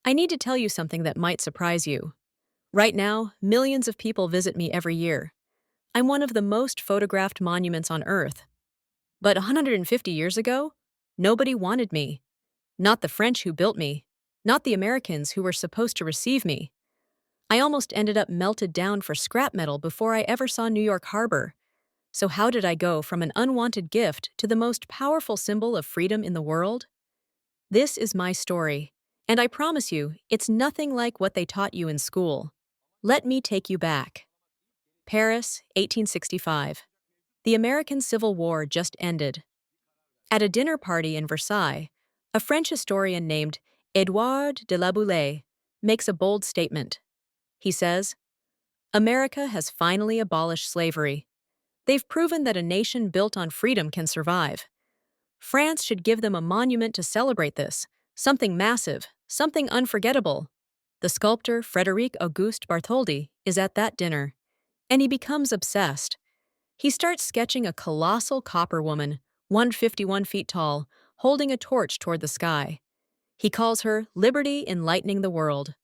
I need to tell you something that might surprise you. Right now, millions of people visit me every year. I'm one of the most photographed monuments on Earth. But 150 years ago, nobody wanted me. Not the French who built me. Not the Americans who were supposed to receive me. I almost ended up melted down for scrap metal before I ever saw New York Harbor. So how did I go from an unwanted gift to the most powerful symbol of freedom in the world? This is my story, and I promise you, it's nothing like what they taught you in school. Let me take you back. Paris, 1865. The American Civil War just ended. At a dinner party in Versailles, a French historian named Édouard de la Boulaye makes a bold statement. He says, America has finally abolished slavery. They've proven that a nation built on freedom can survive. France should give them a monument to celebrate this, something massive, something unforgettable. The sculptor Frédéric Auguste Bartholdi is at that dinner, and he becomes obsessed. He starts sketching a colossal copper woman, 151 feet tall, holding a torch toward the sky. He calls her Liberty Enlightening the World.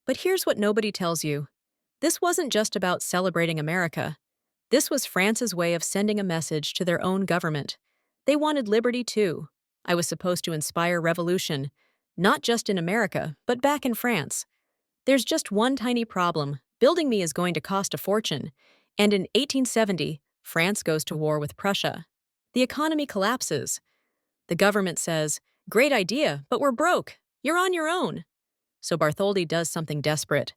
But here's what nobody tells you. This wasn't just about celebrating America. This was France's way of sending a message to their own government. They wanted liberty too. I was supposed to inspire revolution, not just in America, but back in France. There's just one tiny problem. Building me is going to cost a fortune. And in 1870, France goes to war with Prussia. The economy collapses. The government says, "Great idea, but we're broke. You're on your own." So Bartholdi does something desperate.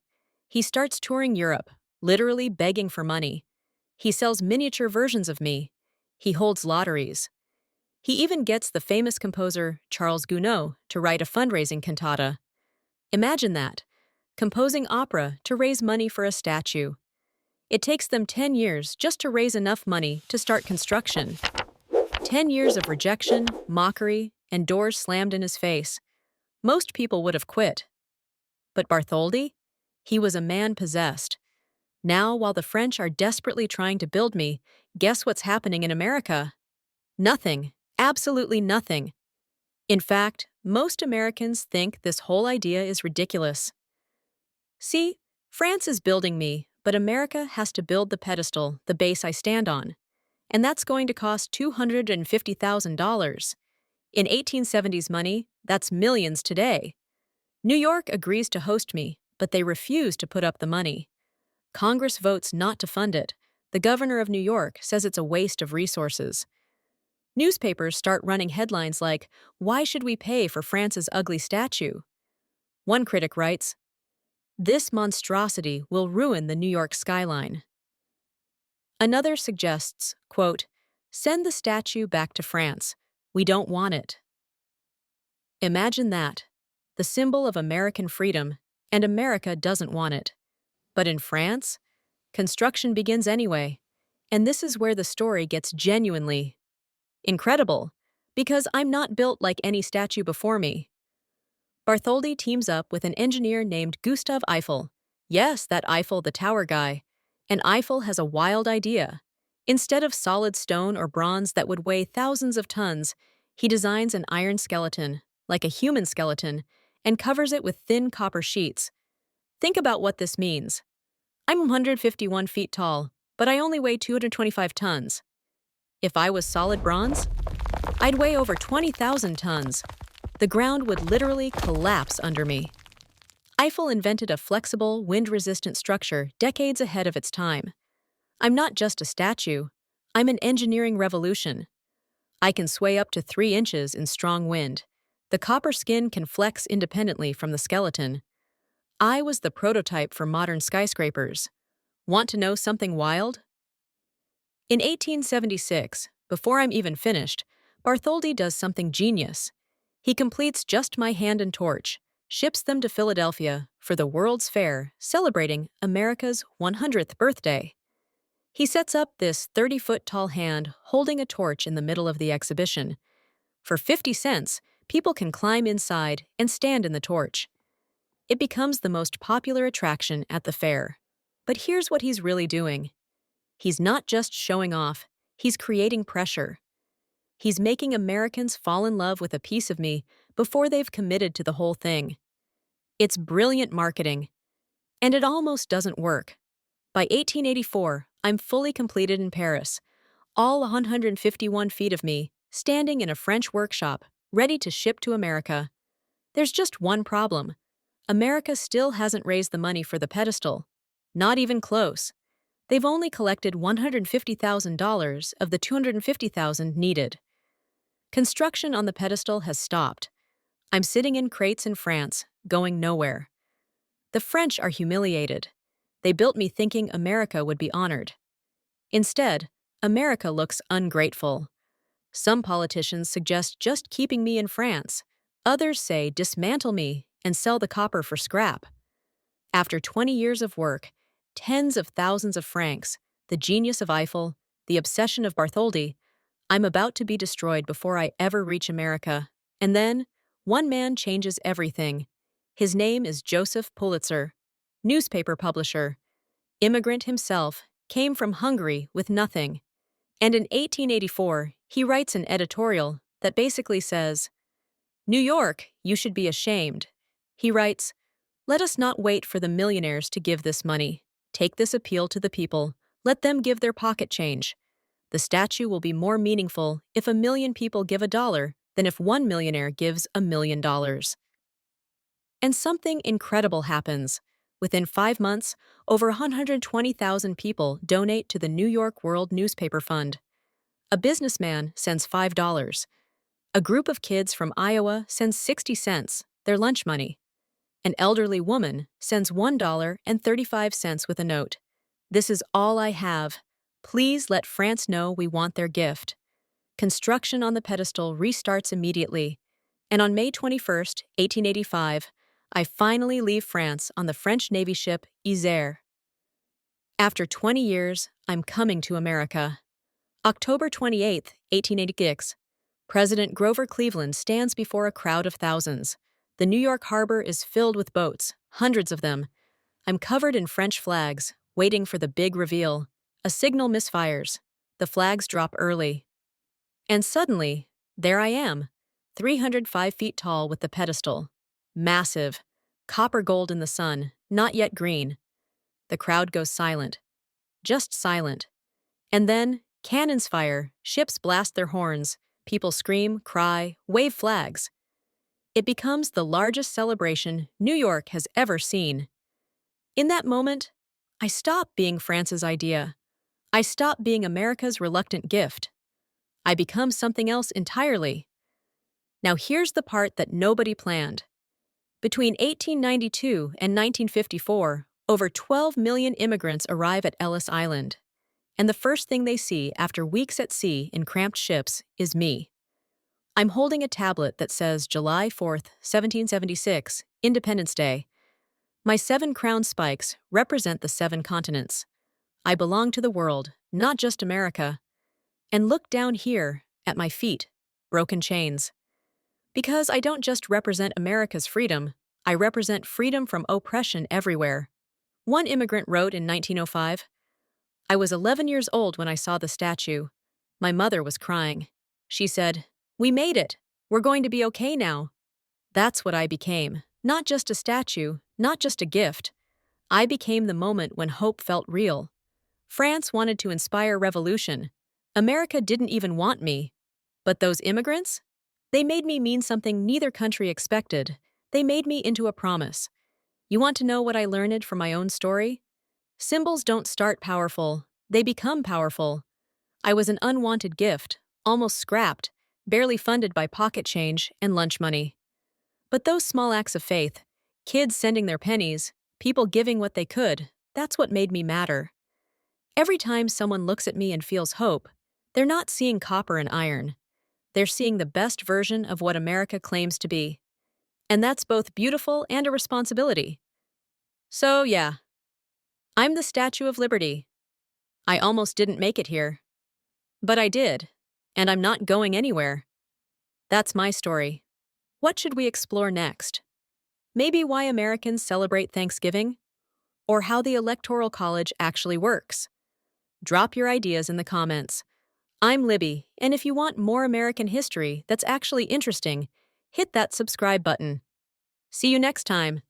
He starts touring Europe, literally begging for money. He sells miniature versions of me. He holds lotteries. He even gets the famous composer Charles Gounod to write a fundraising cantata. Imagine that, composing opera to raise money for a statue. It takes them 10 years just to raise enough money to start construction. 10 years of rejection, mockery, and doors slammed in his face. Most people would have quit. But Bartholdi? He was a man possessed. Now, while the French are desperately trying to build me, guess what's happening in America? Nothing. Absolutely nothing. In fact, most Americans think this whole idea is ridiculous. See, France is building me, but America has to build the pedestal, the base I stand on. And that's going to cost $250,000. In 1870s money, that's millions today. New York agrees to host me, but they refuse to put up the money. Congress votes not to fund it. The governor of New York says it's a waste of resources. Newspapers start running headlines like, "Why should we pay for France's ugly statue?" One critic writes, "This monstrosity will ruin the New York skyline." Another suggests, quote, "Send the statue back to France. We don't want it." Imagine that. The symbol of American freedom, and America doesn't want it. But in France, construction begins anyway. And this is where the story gets genuinely incredible, because I'm not built like any statue before me. Bartholdi teams up with an engineer named Gustave Eiffel. Yes, that Eiffel, the tower guy. And Eiffel has a wild idea. Instead of solid stone or bronze that would weigh thousands of tons, he designs an iron skeleton, like a human skeleton, and covers it with thin copper sheets. Think about what this means. I'm 151 feet tall, but I only weigh 225 tons. If I was solid bronze, I'd weigh over 20,000 tons. The ground would literally collapse under me. Eiffel invented a flexible, wind-resistant structure decades ahead of its time. I'm not just a statue. I'm an engineering revolution. I can sway up to 3 inches in strong wind. The copper skin can flex independently from the skeleton. I was the prototype for modern skyscrapers. Want to know something wild? In 1876, before I'm even finished, Bartholdi does something genius. He completes just my hand and torch, ships them to Philadelphia for the World's Fair, celebrating America's 100th birthday. He sets up this 30-foot-tall hand holding a torch in the middle of the exhibition. For 50 cents, people can climb inside and stand in the torch. It becomes the most popular attraction at the fair. But here's what he's really doing. He's not just showing off, he's creating pressure. He's making Americans fall in love with a piece of me before they've committed to the whole thing. It's brilliant marketing. And it almost doesn't work. By 1884, I'm fully completed in Paris, all 151 feet of me, standing in a French workshop, ready to ship to America. There's just one problem. America still hasn't raised the money for the pedestal. Not even close. They've only collected $150,000 of the $250,000 needed. Construction on the pedestal has stopped. I'm sitting in crates in France, going nowhere. The French are humiliated. They built me thinking America would be honored. Instead, America looks ungrateful. Some politicians suggest just keeping me in France. Others say dismantle me and sell the copper for scrap. After 20 years of work, tens of thousands of francs, the genius of Eiffel, the obsession of Bartholdi, I'm about to be destroyed before I ever reach America. And then, one man changes everything. His name is Joseph Pulitzer, newspaper publisher, immigrant himself, came from Hungary with nothing. And in 1884, he writes an editorial that basically says, New York, you should be ashamed. He writes, let us not wait for the millionaires to give this money. Take this appeal to the people. Let them give their pocket change. The statue will be more meaningful if 1 million people give $1 than if one millionaire gives $1 million. And something incredible happens. Within 5 months, over 120,000 people donate to the New York World Newspaper Fund. A businessman sends $5. A group of kids from Iowa sends 60 cents, their lunch money. An elderly woman sends $1.35 with a note. This is all I have. Please let France know we want their gift. Construction on the pedestal restarts immediately. And on May 21st, 1885, I finally leave France on the French Navy ship Isère. After 20 years, I'm coming to America. October 28, 1886. President Grover Cleveland stands before a crowd of thousands. The New York harbor is filled with boats, hundreds of them. I'm covered in French flags, waiting for the big reveal. A signal misfires. The flags drop early. And suddenly, there I am, 305 feet tall with the pedestal. Massive. Copper gold in the sun, not yet green. The crowd goes silent. Just silent. And then, cannons fire, ships blast their horns, people scream, cry, wave flags. It becomes the largest celebration New York has ever seen. In that moment, I stop being France's idea. I stop being America's reluctant gift. I become something else entirely. Now here's the part that nobody planned. Between 1892 and 1954, over 12 million immigrants arrive at Ellis Island. And the first thing they see after weeks at sea in cramped ships is me. I'm holding a tablet that says July 4th, 1776, Independence Day. My 7 crown spikes represent the 7 continents. I belong to the world, not just America. And look down here, at my feet, broken chains. Because I don't just represent America's freedom, I represent freedom from oppression everywhere. One immigrant wrote in 1905, I was 11 years old when I saw the statue. My mother was crying. She said, we made it. We're going to be okay now. That's what I became. Not just a statue, not just a gift. I became the moment when hope felt real. France wanted to inspire revolution. America didn't even want me. But those immigrants? They made me mean something neither country expected. They made me into a promise. You want to know what I learned from my own story? Symbols don't start powerful. They become powerful. I was an unwanted gift, almost scrapped, barely funded by pocket change and lunch money. But those small acts of faith, kids sending their pennies, people giving what they could, that's what made me matter. Every time someone looks at me and feels hope, they're not seeing copper and iron. They're seeing the best version of what America claims to be. And that's both beautiful and a responsibility. So, yeah, I'm the Statue of Liberty. I almost didn't make it here. But I did, and I'm not going anywhere. That's my story. What should we explore next? Maybe why Americans celebrate Thanksgiving? Or how the Electoral College actually works? Drop your ideas in the comments. I'm Libby, and if you want more American history that's actually interesting, hit that subscribe button. See you next time.